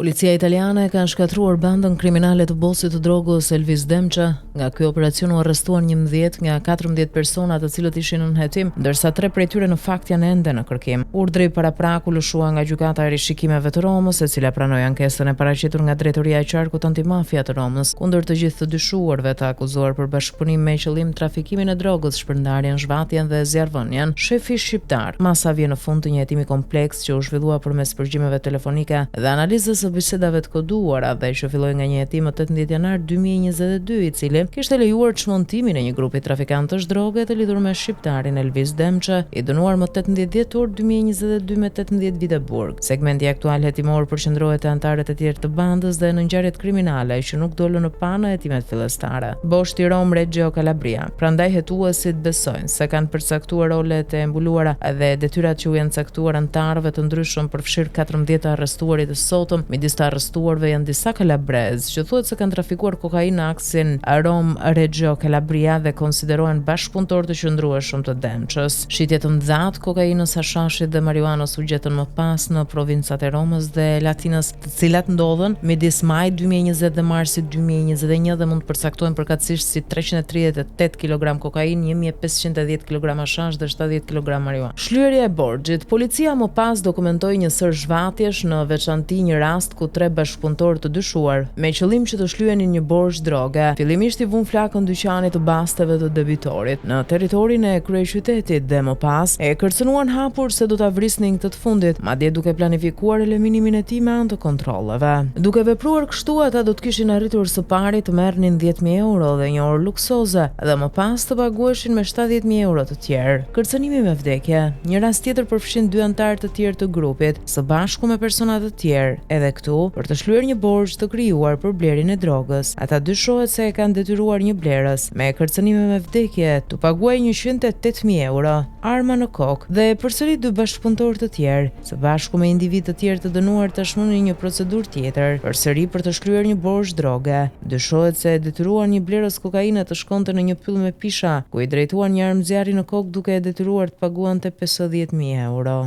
Policia italiane ka shkatruar bandën kriminale të bosit të drogës Elvis Demça. Nga ky operacion u arrestuan 11 nga 14 persona të cilët ishin në hetim, ndërsa 3 prej tyre në fakt janë ende në kërkim. Urdhri parapraku lëshua nga gjykata e rishikimeve të Romës, e cila pranoi ankesën e paraqitur nga drejtoria e qarkut antimafia të Romës kundër të gjithë të dyshuarve të akuzuar për bashkëpunim me qëllim trafikimin e drogës, shpërndarjen, zhvatjen dhe zjarrvënien. Shefi shqiptar, masa vjen në fund të një hetimi kompleks që u zhvillua përmes përgjimeve telefonike dhe analizës bisedave të koduara dhe që filloi nga një hetim më 18 janar 2022, i cili kishte lejuar çmontimin e një grupi trafikantësh droge të lidhur me shqiptarin Elvis Demça, i dënuar më 18 dhjetor 2022 me 18 vite burg. Segmenti aktual hetimor përqendrohet te anëtarët e tjerë të bandës dhe në ngjarjet kriminale që nuk dolën në panë hetimet fillestare. Boshti Rom Reggio Calabria. Prandaj hetuesit besojnë se kanë përcaktuar rolet e mbuluara dhe detyrat që u janë caktuar anëtarëve të ndryshëm, përfshirë 14 arrestuarit të sotëm. Midis të arrestuarve janë disa kalabrez që thuhet se kanë trafikuar kokainë në aksin Rom Reggio Calabria dhe konsiderohen bashkëpunëtor të qëndrueshëm të Demçës. Shitje të mëdha kokainës, hashashit dhe marijuanës u gjetën më pas në provincat e Romës dhe Latinës, të cilat ndodhen midis majit 2020 dhe marsit 2021 dhe mund të përcaktohen përkatësisht si 338 kg kokainë, 1510 kg hashash dhe 70 kg marijuanë. Shlyerja e borxhit. Policia më pas dokumentoi një sër zhvatjesh, në veçanti një rast ku 3 bashkëpunëtorë të dyshuar me qëllim që të shlyenin një borxh droge, fillimisht i vun flakën dyqanit të basteve të debitorit në territorin e kryeqytetit dhe më pas e kërcënuan hapur se do ta vrisnin këtë të fundit, madje duke planifikuar eliminimin e tij me anë të kontrolleve. Duke vepruar kështu, ata do të kishin arritur së pari të merrnin 10.000 euro dhe një orë luksoze dhe më pas të paguheshin me 70.000 euro të tjerë. Kërcënimi me vdekje. Një rast tjetër përfshin 2 anëtarë të tjerë të grupit, së bashku me persona të tjerë, edhe këtu për të shlyer një borxh të krijuar për blerjen e drogës. Ata dyshohet se e kanë detyruar një blerës me kërcënime me vdekje të paguajë 108.000 euro, arma në kokë dhe përsëri 2 bashkëpunëtorë të tjerë, së bashku me individ të tjerë të dënuar tashmë në një procedurë tjetër, përsëri për të shkryer një borxh droge. Dyshohet se e detyruar një blerës kokaine të shkonte në një pyll me pisha, ku i drejtuan një armë zjarri në kokë duke e detyruar të paguante 50.000 euro.